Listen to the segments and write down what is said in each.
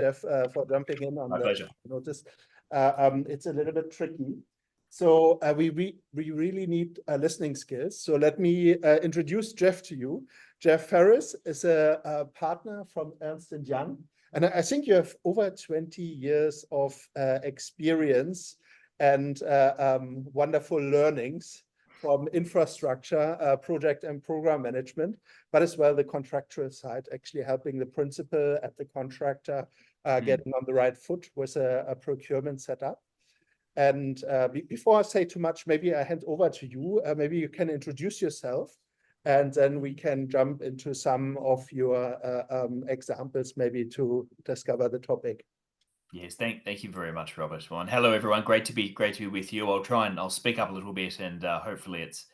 Geoff, for jumping in on My pleasure. notice. It's a little bit tricky. So we really need listening skills. So let me introduce Geoff to you. Geoff Ferred is a partner from Ernst & Young. And I think you have over 20 years of experience and wonderful learnings from infrastructure, project and program management, but as well the contractual side, actually helping the principal at the contractor getting on the right foot with a procurement setup. And before I say too much, maybe I hand over to you. Maybe you can introduce yourself, and then we can jump into some of your examples, maybe to discover the topic. Yes, thank you very much, Robert. Well, and hello everyone. Great to be with you. I'll speak up a little bit, and hopefully it's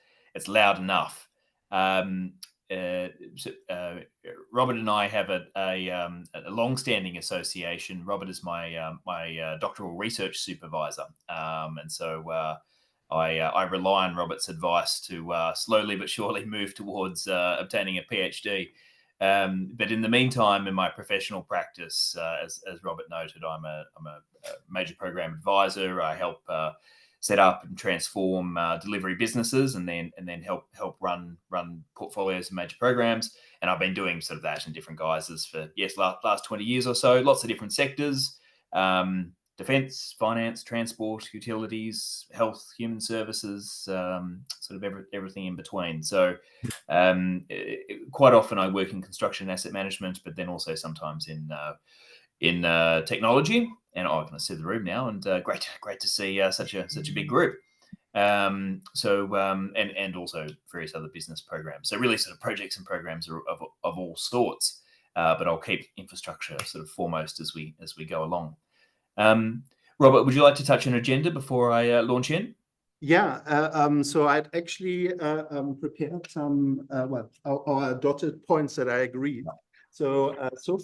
loud enough. Robert and I have a long-standing association. Robert is my doctoral research supervisor, and so I rely on Robert's advice to slowly but surely move towards obtaining a PhD. But in the meantime, in my professional practice, as Robert noted, I'm a major program advisor. I help set up and transform delivery businesses, and then help run portfolios of major programs. And I've been doing sort of that in different guises for last 20 years or so. Lots of different sectors: defence, finance, transport, utilities, health, human services, sort of everything in between. So quite often I work in construction and asset management, but then also sometimes in technology. And I can see the room now, and great to see such a big group. And also various other business programs. So really, sort of projects and programs of all sorts. But I'll keep infrastructure sort of foremost as we go along. Robert, would you like to touch on agenda before I launch in? Yeah, so I'd actually prepared some, our dotted points that I agreed. So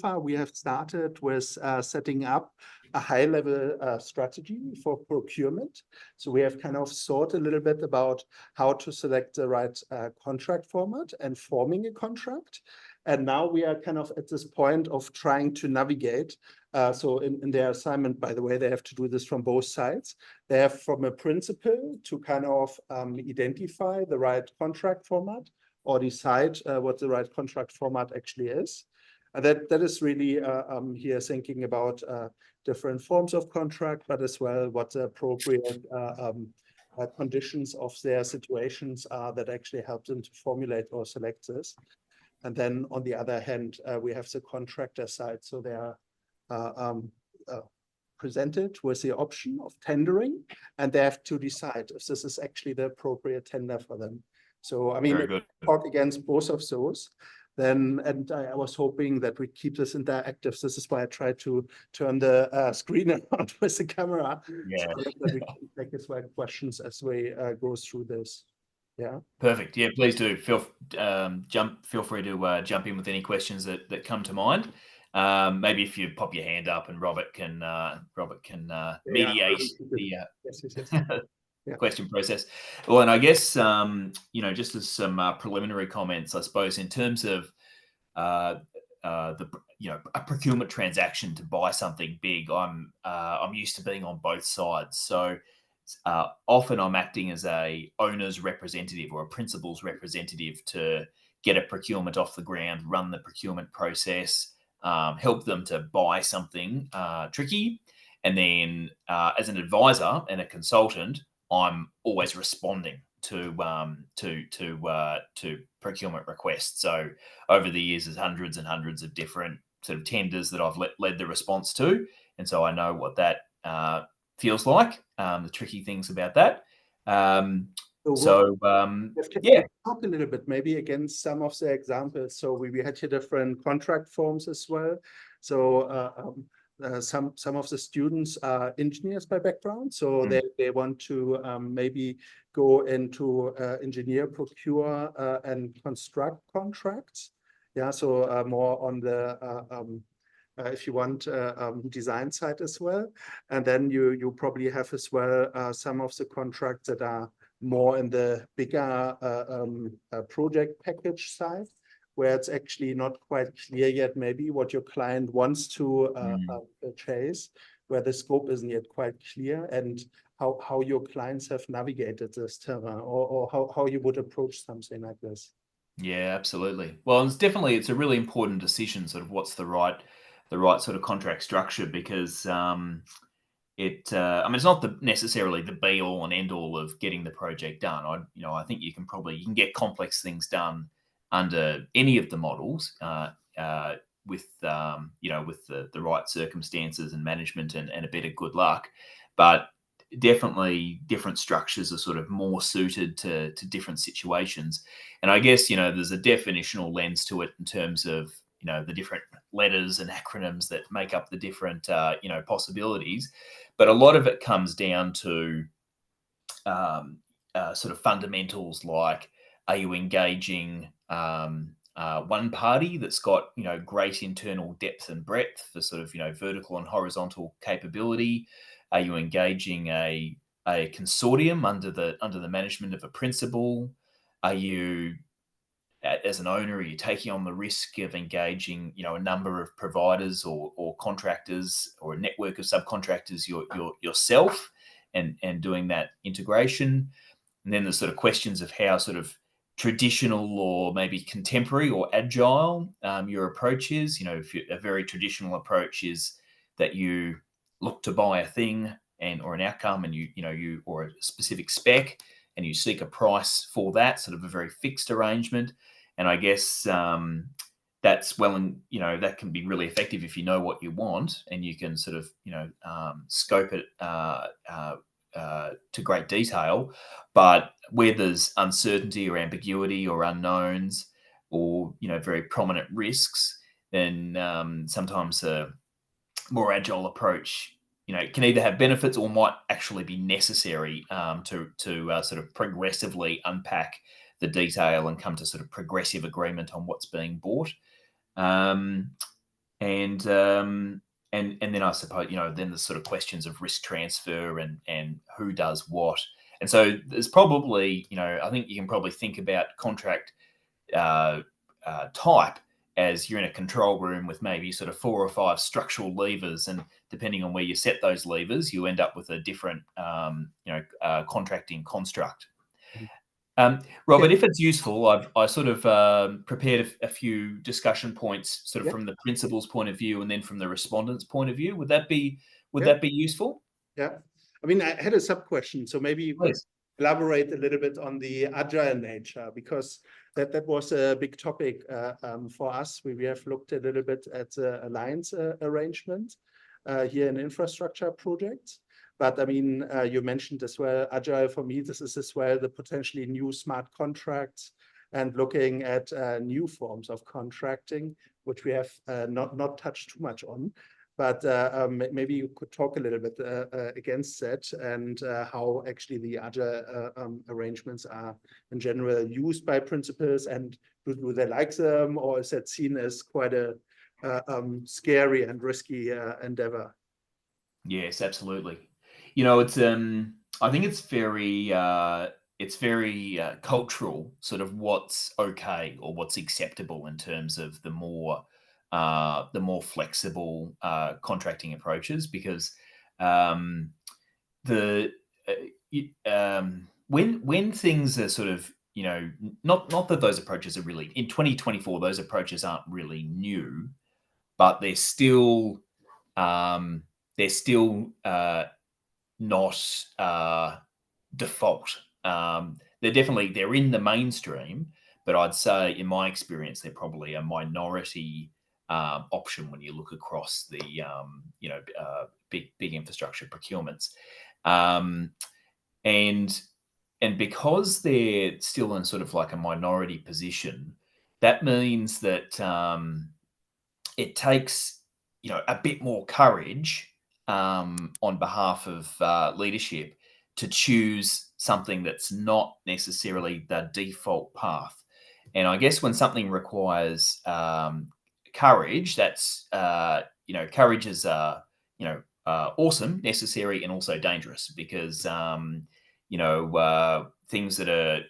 far we have started with setting up a high-level strategy for procurement. So we have kind of thought a little bit about how to select the right contract format and forming a contract. And now we are kind of at this point of trying to navigate. So in their assignment, by the way, they have to do this from both sides. They have from a principle to kind of identify the right contract format or decide what the right contract format actually is. That is really here thinking about different forms of contract, but as well what the appropriate conditions of their situations are that actually help them to formulate or select this. And then on the other hand, we have the contractor side. So they are presented with the option of tendering, and they have to decide if this is actually the appropriate tender for them. So, I mean, talk against both of those. Then, and I was hoping that we keep this interactive. This is why I tried to turn the screen around with the camera, so that we can take as well questions as we go through this. Yeah. Perfect. Yeah, please do feel free to jump in with any questions that come to mind. Maybe if you pop your hand up, and Robert can mediate the question process. Well, and I guess just as some preliminary comments, I suppose, in terms of a procurement transaction to buy something big, I'm used to being on both sides. So often I'm acting as a owner's representative or a principal's representative to get a procurement off the ground, run the procurement process, help them to buy something tricky. And then as an advisor and a consultant, I'm always responding to procurement requests. So over the years, there's hundreds and hundreds of different sort of tenders that I've led the response to. And so I know what that feels like, the tricky things about that. Talk a little bit maybe against some of the examples. So we had here different contract forms as well. So some of the students are engineers by background, so they want to maybe go into engineer, procure, and construct contracts. Yeah, so more on the if you want design side as well. And then you probably have as well some of the contracts that are more in the bigger project package side, where it's actually not quite clear yet maybe what your client wants to chase, where the scope isn't yet quite clear, and how your clients have navigated this terrain, or how you would approach something like this. Yeah, absolutely. Well, it's a really important decision, sort of what's the right sort of contract structure, because I mean, it's not necessarily the be all and end all of getting the project done. I think you can get complex things done under any of the models, with with the right circumstances and management and a bit of good luck, but definitely different structures are sort of more suited to different situations. And I guess there's a definitional lens to it in terms of the different letters and acronyms that make up the different possibilities, but a lot of it comes down to sort of fundamentals like, are you engaging one party that's got great internal depth and breadth for sort of vertical and horizontal capability? Are you engaging a consortium under the management of a principal? Are you, as an owner, are you taking on the risk of engaging a number of providers or contractors or a network of subcontractors yourself and doing that integration? And then the sort of questions of how sort of traditional or maybe contemporary or agile your approach is. If a very traditional approach is that you look to buy a thing or an outcome, and you or a specific spec, and you seek a price for that, sort of a very fixed arrangement. And I guess that's that can be really effective if you know what you want, and you can sort of scope it to great detail. But where there's uncertainty or ambiguity or unknowns or very prominent risks, then sometimes a more agile approach can either have benefits or might actually be necessary to sort of progressively unpack the detail and come to sort of progressive agreement on what's being bought. And then I suppose then the sort of questions of risk transfer and who does what. And so there's probably I think you can probably think about contract type as you're in a control room with maybe sort of 4 or 5 structural levers, and depending on where you set those levers, you end up with a different contracting construct. Robert, if it's useful, I sort of prepared a few discussion points, sort of from the principal's point of view and then from the respondent's point of view. Would that be useful? Yeah, I mean, I had a sub question, so maybe you could elaborate a little bit on the agile nature, because that was a big topic for us. We have looked a little bit at the alliance arrangement here in infrastructure projects. But I mean, you mentioned as well, agile for me, this is as well the potentially new smart contracts and looking at new forms of contracting, which we have not touched too much on. But maybe you could talk a little bit against that, and how actually the agile arrangements are in general used by principals, and do they like them, or is that seen as quite a scary and risky endeavor? Yes, absolutely. It's I think it's very cultural, sort of what's okay or what's acceptable in terms of the more flexible contracting approaches, because when things are sort of not that those approaches are really in 2024, those approaches aren't really new, but they're still not default. They're in the mainstream, but I'd say in my experience they're probably a minority option when you look across the big infrastructure procurements, and because they're still in sort of like a minority position, that means that it takes a bit more courage on behalf of leadership to choose something that's not necessarily the default path. And I guess when something requires courage, that's courage is awesome, necessary, and also dangerous, because things that are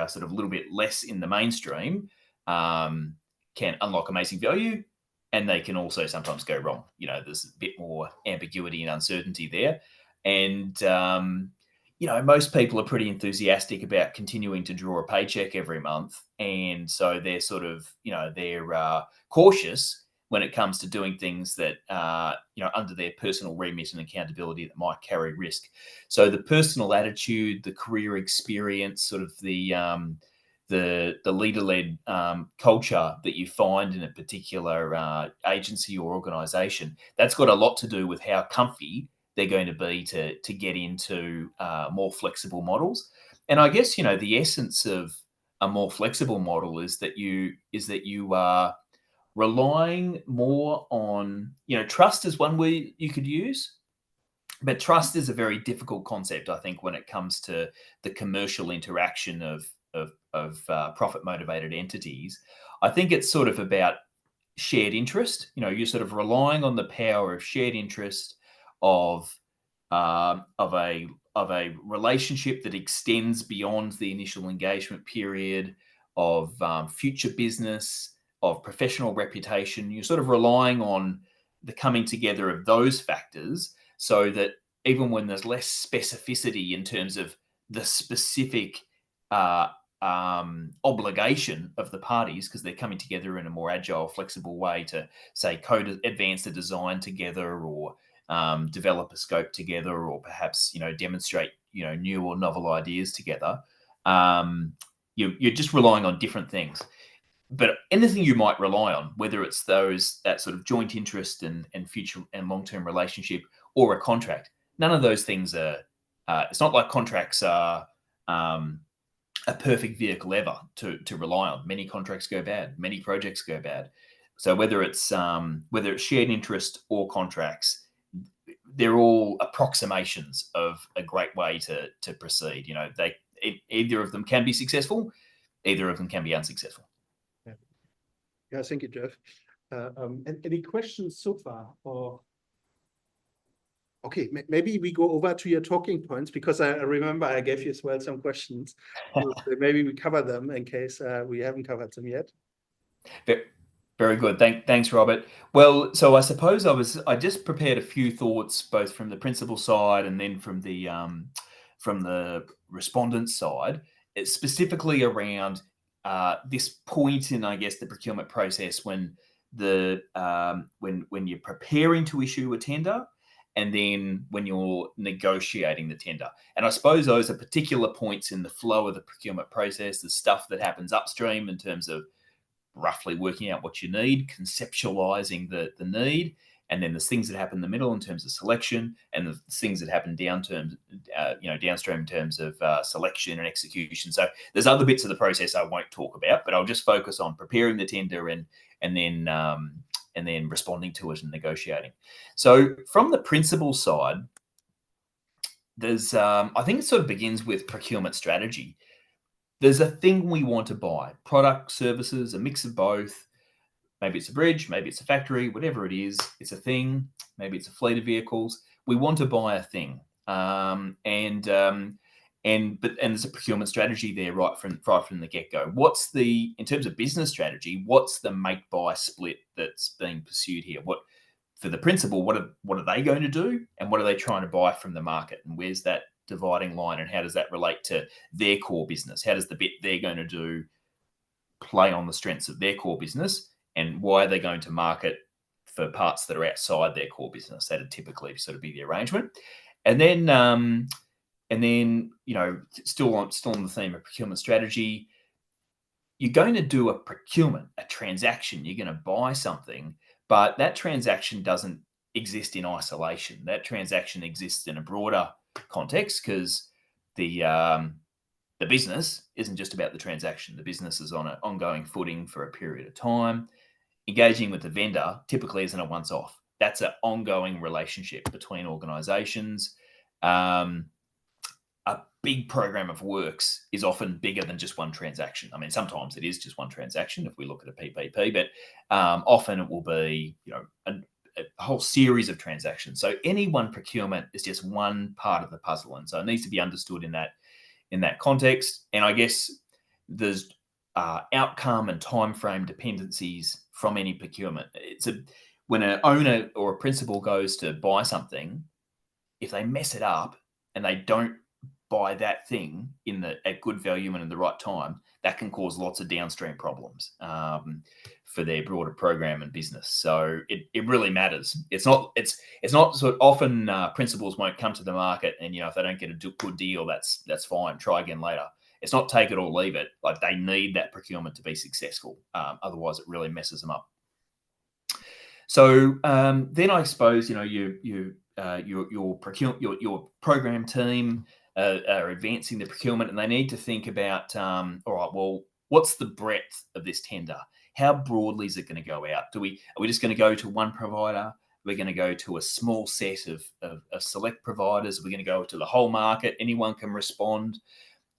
sort of a little bit less in the mainstream can unlock amazing value, and they can also sometimes go wrong. You know, there's a bit more ambiguity and uncertainty there. And, you know, most people are pretty enthusiastic about continuing to draw a paycheck every month. And so they're sort of, you know, they're cautious when it comes to doing things that, you know, under their personal remit and accountability that might carry risk. So the personal attitude, the career experience, sort of the leader-led culture that you find in a particular agency or organization, that's got a lot to do with how comfy they're going to be to get into more flexible models. And I guess, you know, the essence of a more flexible model is that you are relying more on, you know, trust is one word you could use, but trust is a very difficult concept, I think, when it comes to the commercial interaction of profit motivated entities. I think it's sort of about shared interest. You know, you're sort of relying on the power of shared interest, of a relationship that extends beyond the initial engagement period, of future business, of professional reputation. You're sort of relying on the coming together of those factors, so that even when there's less specificity in terms of the specific obligation of the parties, because they're coming together in a more agile, flexible way to, say, advance the design together, or develop a scope together, or perhaps, you know, demonstrate, you know, new or novel ideas together. You're just relying on different things. But anything you might rely on, whether it's that sort of joint interest and future and long-term relationship, or a contract, none of those things are. It's not like contracts are a perfect vehicle ever to rely on. Many contracts go bad. Many projects go bad. So whether it's shared interest or contracts, they're all approximations of a great way to proceed. You know, either of them can be successful, either of them can be unsuccessful. Yeah, thank you, Geoff. And any questions so far? Or okay, maybe we go over to your talking points, because I remember I gave you as well some questions. So maybe we cover them in case we haven't covered them yet. Very good. Thanks, Robert. Well, so I suppose I just prepared a few thoughts, both from the principal side and then from the respondent side, specifically around this point in, I guess, the procurement process when when you're preparing to issue a tender, and then when you're negotiating the tender. And I suppose those are particular points in the flow of the procurement process, the stuff that happens upstream in terms of roughly working out what you need, conceptualizing the need, and then there's things that happen in the middle in terms of selection, and the things that happen downstream in terms of selection and execution. So there's other bits of the process I won't talk about, but I'll just focus on preparing the tender and then responding to it and negotiating. So from the principal side, there's I think it sort of begins with procurement strategy. There's a thing we want to buy: product, services, a mix of both. Maybe it's a bridge, maybe it's a factory, whatever it is, it's a thing. Maybe it's a fleet of vehicles. We want to buy a thing, and there's a procurement strategy there right from the get-go. In terms of business strategy, what's the make-buy split that's being pursued here? For the principal, what are they going to do, and what are they trying to buy from the market, and where's that dividing line, and how does that relate to their core business? How does the bit they're going to do play on the strengths of their core business, and why are they going to market for parts that are outside their core business? That'd typically sort of be the arrangement. And then you know, still on the theme of procurement strategy, you're going to do a procurement, a transaction. You're going to buy something, but that transaction doesn't exist in isolation. That transaction exists in a broader context, because the business isn't just about the transaction. The business is on an ongoing footing for a period of time. Engaging with the vendor typically isn't a once-off. That's an ongoing relationship between organizations. A big program of works is often bigger than just one transaction. I mean, sometimes it is just one transaction if we look at a PPP, but often it will be, you know, a whole series of transactions. So any one procurement is just one part of the puzzle, and so it needs to be understood in that context. And I guess there's outcome and time frame dependencies from any procurement. When an owner or a principal goes to buy something, if they mess it up and they don't buy that thing at good value and in the right time, that can cause lots of downstream problems for their broader program and business. So it really matters. It's not sort of often principals won't come to the market, and if they don't get a good deal, that's fine. Try again later. It's not take it or leave it. Like, they need that procurement to be successful. Otherwise, it really messes them up. So then I suppose your program team are advancing the procurement, and they need to think about, all right, well, what's the breadth of this tender? How broadly is it going to go out? Are we just going to go to one provider? We're going to go to a small set of select providers? We're going to go to the whole market. Anyone can respond.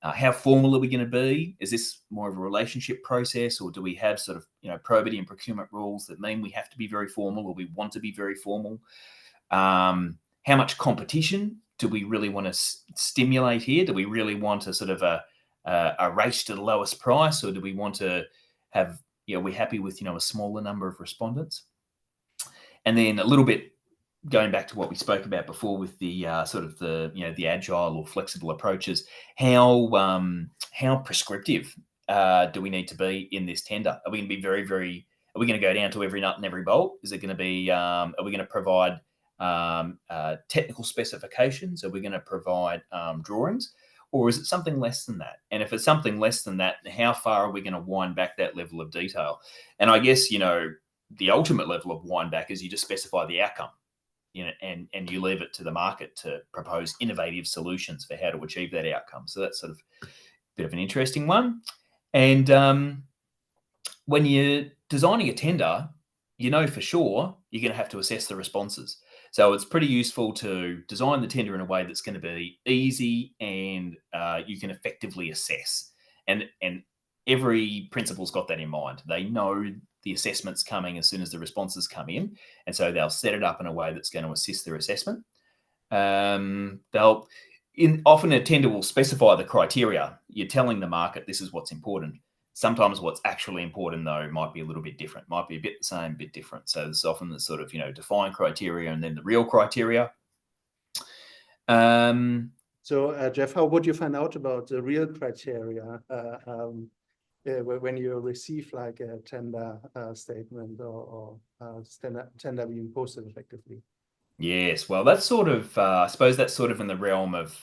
How formal are we going to be? Is this more of a relationship process, or do we have sort of probity and procurement rules that mean we have to be very formal, or we want to be very formal? How much competition do we really want to stimulate here? Do we really want a sort of a race to the lowest price, or do we want to have, we're happy with a smaller number of respondents? And then a little bit going back to what we spoke about before with the sort of the agile or flexible approaches, how prescriptive do we need to be in this tender? Are we going to be are we going to go down to every nut and every bolt? Is it going to be, are we going to provide technical specifications? Are we going to provide drawings? Or is it something less than that? And if it's something less than that, how far are we going to wind back that level of detail? And I guess, the ultimate level of wind back is you just specify the outcome. And you leave it to the market to propose innovative solutions for how to achieve that outcome. So that's sort of a bit of an interesting one. And when you're designing a tender, for sure you're going to have to assess the responses. So it's pretty useful to design the tender in a way that's going to be easy and you can effectively assess. And every principal's got that in mind. They know the assessment's coming as soon as the responses come in. And so they'll set it up in a way that's going to assist their assessment. Often a tender will specify the criteria. You're telling the market this is what's important. Sometimes what's actually important, though, might be a little bit different, might be a bit the same, a bit different. So there's often the sort of, defined criteria and then the real criteria. So Geoff, how would you find out about the real criteria when you receive like a tender statement or tender being posted effectively? Yes, well, that's sort of, I suppose that's sort of in the realm of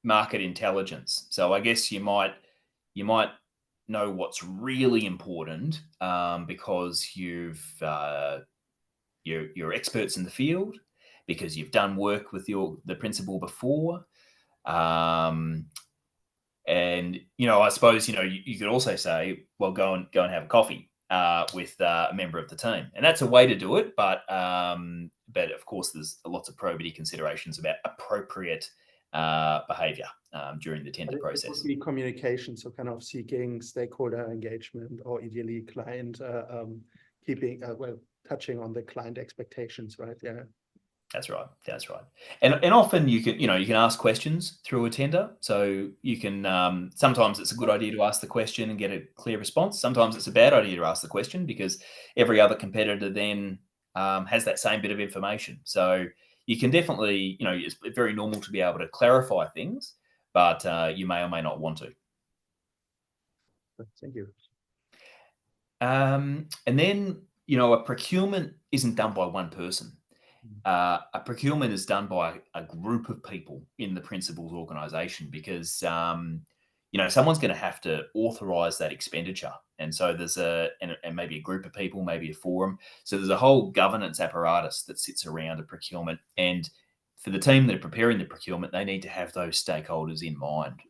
market intelligence. So I guess you might know what's really important because you're experts in the field, because you've done work with the principal before. And I suppose you could also say, well, go and have a coffee with a member of the team, and that's a way to do it. But of course, there's lots of probity considerations about appropriate behaviour during the tender process. It would be communication, so kind of seeking stakeholder engagement, or ideally client keeping touching on the client expectations, right? Yeah. That's right. And often you can ask questions through a tender. So you can, sometimes it's a good idea to ask the question and get a clear response. Sometimes it's a bad idea to ask the question because every other competitor then has that same bit of information. So you can definitely, it's very normal to be able to clarify things, but you may or may not want to. Thank you. And then, a procurement isn't done by one person. A procurement is done by a group of people in the principal's organisation because, someone's going to have to authorise that expenditure. And so there's and maybe a group of people, maybe a forum. So there's a whole governance apparatus that sits around a procurement. And for the team that are preparing the procurement, they need to have those stakeholders in mind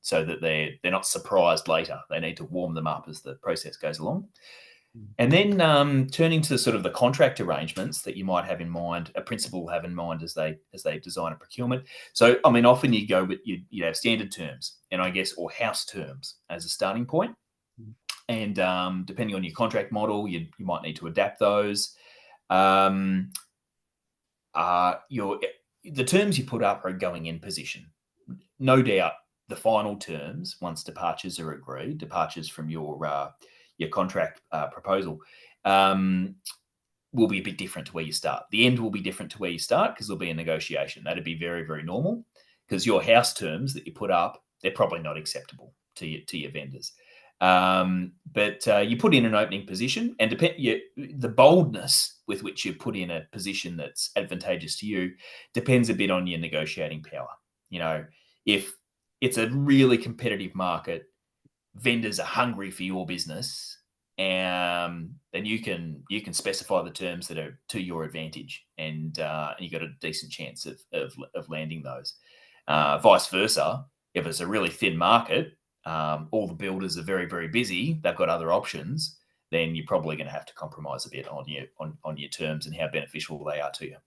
so that they're not surprised later. They need to warm them up as the process goes along. And then turning to sort of the contract arrangements that you might have in mind, a principal will have in mind as they design a procurement. So, I mean, often you go with, you have standard terms and I guess, or house terms as a starting point. And depending on your contract model, you might need to adapt those. The terms you put up are a going in position. No doubt the final terms, once departures are agreed, departures from your contract proposal, will be a bit different to where you start. The end will be different to where you start because there'll be a negotiation. That'd be very, very normal because your house terms that you put up, they're probably not acceptable to your vendors. But you put in an opening position, and the boldness with which you put in a position that's advantageous to you depends a bit on your negotiating power. You know, if it's a really competitive market, vendors are hungry for your business, then you can specify the terms that are to your advantage, and you got a decent chance of landing those. Vice versa, if it's a really thin market, all the builders are very, very busy, they've got other options, then you're probably going to have to compromise a bit on your terms and how beneficial they are to you.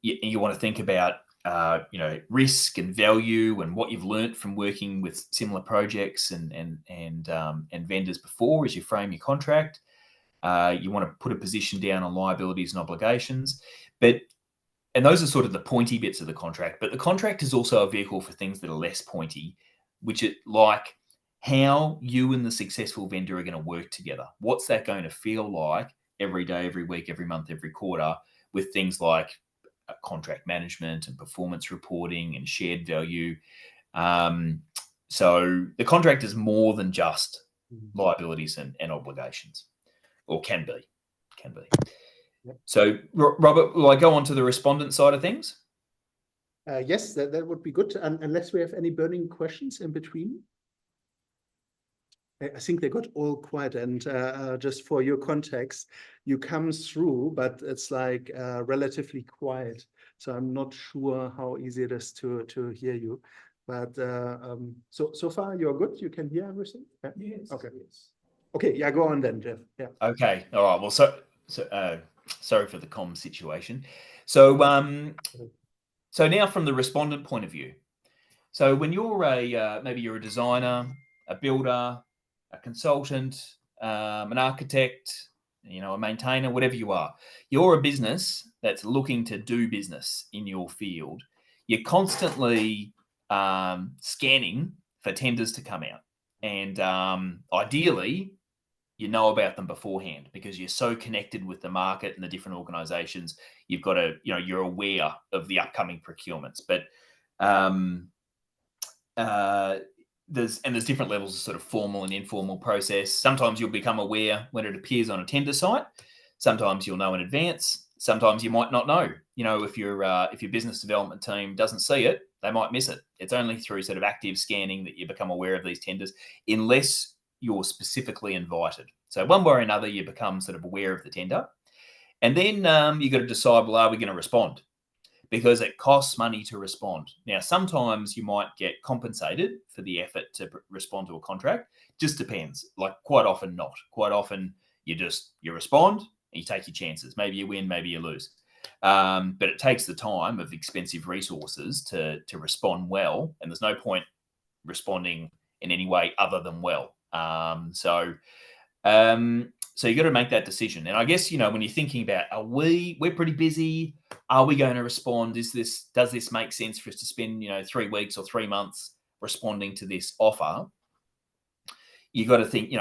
You want to think about risk and value and what you've learnt from working with similar projects and vendors before as you frame your contract. You want to put a position down on liabilities and obligations, and those are sort of the pointy bits of the contract. But the contract is also a vehicle for things that are less pointy, which is like how you and the successful vendor are going to work together. What's that going to feel like every day, every week, every month, every quarter, with things like contract management and performance reporting and shared value. So the contract is more than just liabilities and obligations, or can be. Yep. So, Robert, will I go on to the respondent side of things? Yes, that would be good, unless we have any burning questions in between. I think they got all quiet, and just for your context, you come through, but it's like relatively quiet. So I'm not sure how easy it is to hear you. But so far you're good. You can hear everything. Yeah? Yes. Okay. Yes. Okay. Yeah. Go on then, Geoff. Yeah. Okay. All right. Well, so sorry for the comm situation. So now from the respondent point of view. So when you're maybe you're a designer, a builder, a consultant, an architect, a maintainer, whatever you are, you're a business that's looking to do business in your field. You're constantly scanning for tenders to come out, and ideally, you know about them beforehand because you're so connected with the market and the different organizations. You've got to, you're aware of the upcoming procurements, but there's different levels of sort of formal and informal process. Sometimes you'll become aware when it appears on a tender site. Sometimes you'll know in advance. Sometimes you might not know. If your business development team doesn't see it, they might miss it. It's only through sort of active scanning that you become aware of these tenders, unless you're specifically invited. So one way or another, you become sort of aware of the tender. And then you got to decide, well, are we going to respond? Because it costs money to respond. Now, sometimes you might get compensated for the effort to respond to a contract. Just depends. Like quite often not. Quite often you respond and you take your chances. Maybe you win, maybe you lose. But it takes the time of expensive resources to respond well. And there's no point responding in any way other than well. So you got to make that decision. And I guess, when you're thinking about, we're pretty busy. Are we going to respond? Does this make sense for us to spend, 3 weeks or 3 months responding to this offer? You got to think,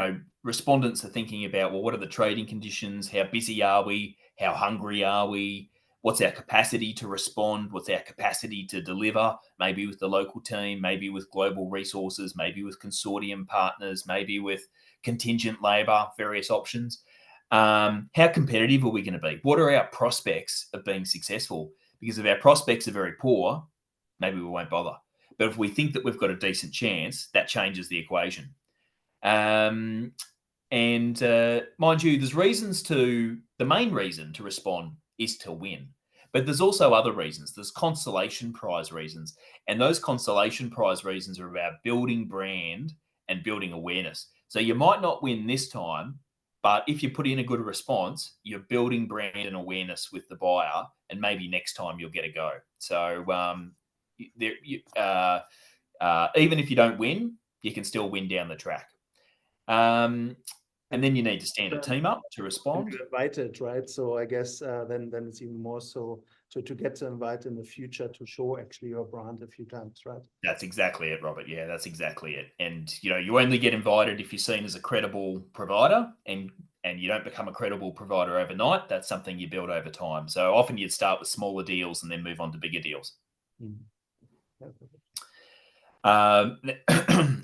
respondents are thinking about, well, what are the trading conditions? How busy are we? How hungry are we? What's our capacity to respond? What's our capacity to deliver? Maybe with the local team, maybe with global resources, maybe with consortium partners, maybe with contingent labor, various options. How competitive are we going to be? What are our prospects of being successful? Because if our prospects are very poor, maybe we won't bother. But if we think that we've got a decent chance, that changes the equation. And mind you, the main reason to respond is to win. But there's also other reasons. There's consolation prize reasons. And those consolation prize reasons are about building brand and building awareness. So you might not win this time, but if you put in a good response, you're building brand and awareness with the buyer, and maybe next time you'll get a go. So even if you don't win, you can still win down the track. And then you need to stand a team up to respond. You're invited, right? So I guess then it's even more so to get to invite in the future to show actually your brand a few times, right? That's exactly it, Robert. Yeah, that's exactly it. And you only get invited if you're seen as a credible provider, and you don't become a credible provider overnight. That's something you build over time. So often you'd start with smaller deals and then move on to bigger deals. And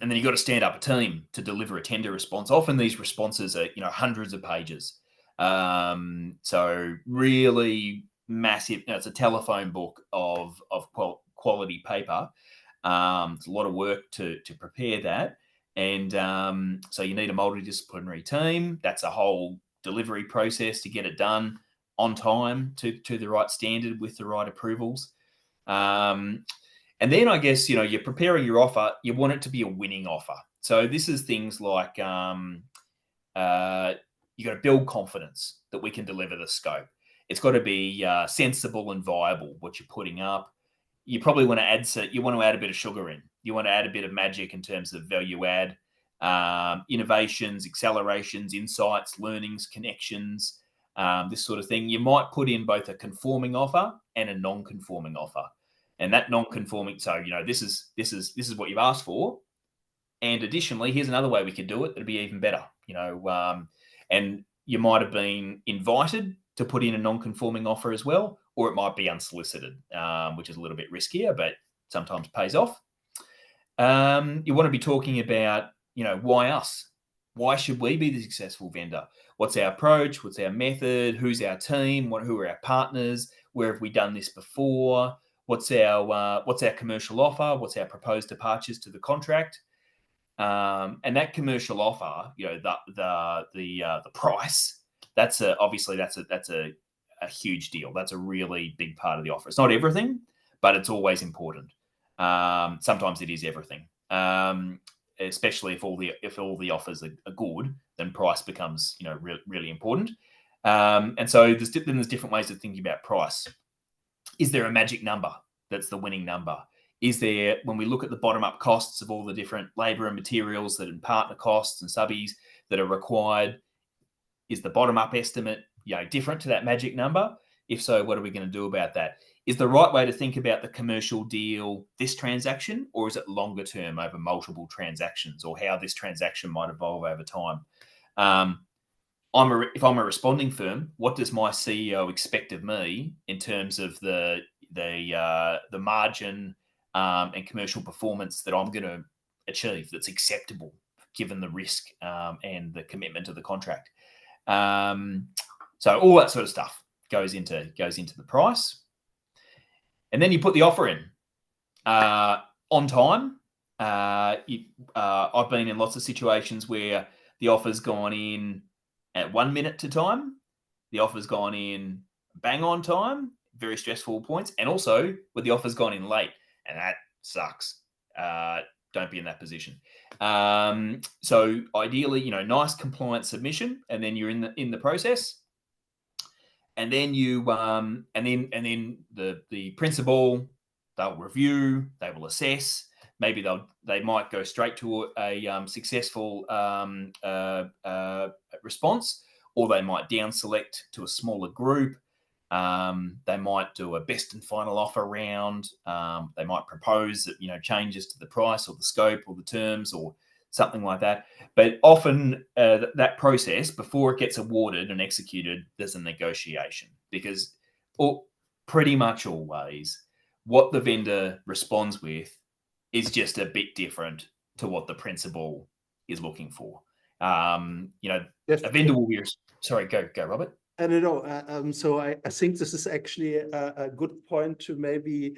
then you've got to stand up a team to deliver a tender response. Often these responses are, hundreds of pages. So really massive. It's a telephone book of quality paper. It's a lot of work to prepare that. And so you need a multidisciplinary team. That's a whole delivery process to get it done on time to the right standard with the right approvals. And then I guess, you're preparing your offer. You want it to be a winning offer. So this is things like you got to build confidence that we can deliver the scope. It's got to be sensible and viable, what you're putting up. You probably want to add a bit of sugar in. You want to add a bit of magic in terms of value add, innovations, accelerations, insights, learnings, connections, this sort of thing. You might put in both a conforming offer and a non-conforming offer. And that non-conforming, so this is what you've asked for, and additionally, here's another way we could do it. It'd be even better, and you might have been invited to put in a non-conforming offer as well, or it might be unsolicited, which is a little bit riskier, but sometimes pays off. You want to be talking about, why us? Why should we be the successful vendor? What's our approach? What's our method? Who's our team? Who are our partners? Where have we done this before? What's our commercial offer? What's our proposed departures to the contract? And that commercial offer, the price. That's a huge deal. That's a really big part of the offer. It's not everything, but it's always important. Sometimes it is everything. Especially if all the offers are good, then price becomes really important. And so there's different ways of thinking about price. Is there a magic number that's the winning number? Is there, when we look at the bottom-up costs of all the different labour and materials and partner costs and subbies that are required, is the bottom-up estimate different to that magic number? If so, what are we going to do about that? Is the right way to think about the commercial deal this transaction, or is it longer term over multiple transactions, or how this transaction might evolve over time? If I'm a responding firm, what does my CEO expect of me in terms of the margin and commercial performance that I'm going to achieve that's acceptable given the risk and the commitment to the contract? So all that sort of stuff goes into the price, and then you put the offer in on time. I've been in lots of situations where the offer's gone in at 1 minute to time. The offer's gone in bang on time, very stressful points, and also where the offer's gone in late, and that sucks. Don't be in that position. So ideally, nice compliant submission, and then you're in the process, and then the principal, they'll review, they will assess. Maybe they might go straight to a successful response, or they might down select to a smaller group. They might do a best and final offer round. They might propose that, changes to the price or the scope or the terms or something like that. But often that process, before it gets awarded and executed, there's a negotiation, because pretty much always what the vendor responds with is just a bit different to what the principal is looking for. Yes. A vendor will be... Sorry, go, Robert. I don't know. So I think this is actually a good point to maybe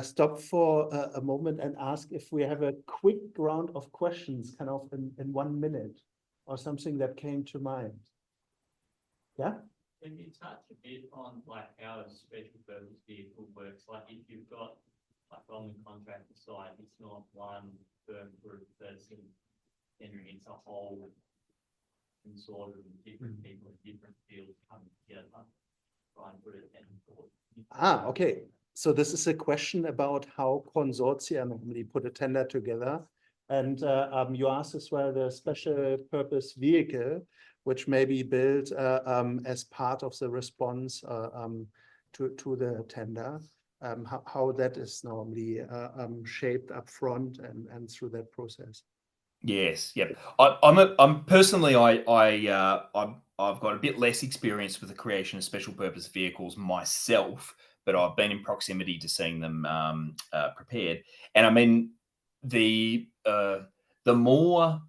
stop for a moment and ask if we have a quick round of questions, kind of in 1 minute, or something that came to mind. Yeah. Can you touch a bit on how a special purpose vehicle works? If you've got on the contractor side, it's not one firm group that's entering into a whole and sort of different people in different fields coming together, try and put it in. Okay. So this is a question about how consortia normally put a tender together. And you asked as well the special purpose vehicle. which may be built as part of the response to the tender. How that is normally shaped up front and through that process. Yes, yep. I'm personally, I've got a bit less experience with the creation of special purpose vehicles myself, but I've been in proximity to seeing them prepared. And I mean, the more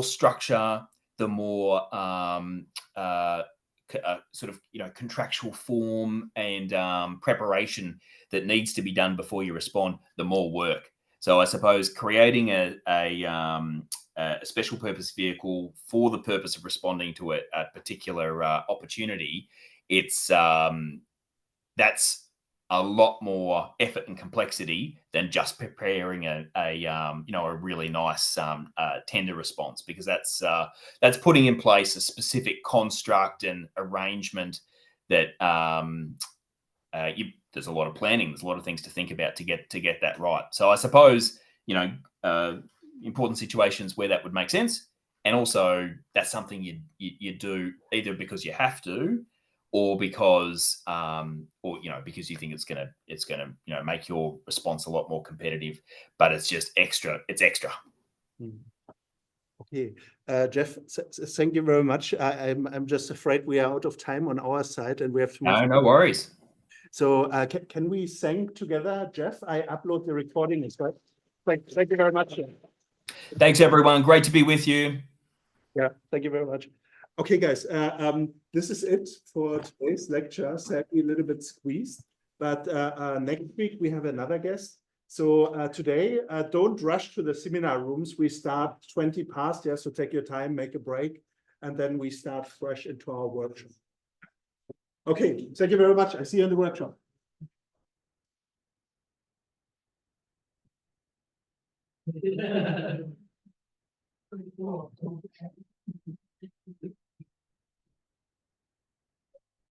structure, the more sort of contractual form and preparation that needs to be done before you respond, the more work. So I suppose creating a special purpose vehicle for the purpose of responding to a particular opportunity, it's that's a lot more effort and complexity than just preparing a really nice tender response, because that's putting in place a specific construct and arrangement that there's a lot of planning, there's a lot of things to think about to get that right. So I suppose important situations where that would make sense, and also that's something you do either because you have to, or because because you think it's gonna make your response a lot more competitive, but it's just extra. It's extra. Okay, Geoff, thank you very much. I'm just afraid we are out of time on our side, and we have to move. No worries. So can we thank together, Geoff? I upload the recording as well. Thank you very much. Thanks, everyone. Great to be with you. Yeah, thank you very much. Okay, guys, this is it for today's lecture. Sadly, a little bit squeezed, but next week we have another guest. So today, don't rush to the seminar rooms. We start 20 past, yeah, so take your time, make a break, and then we start fresh into our workshop. Okay, thank you very much. I see you in the workshop.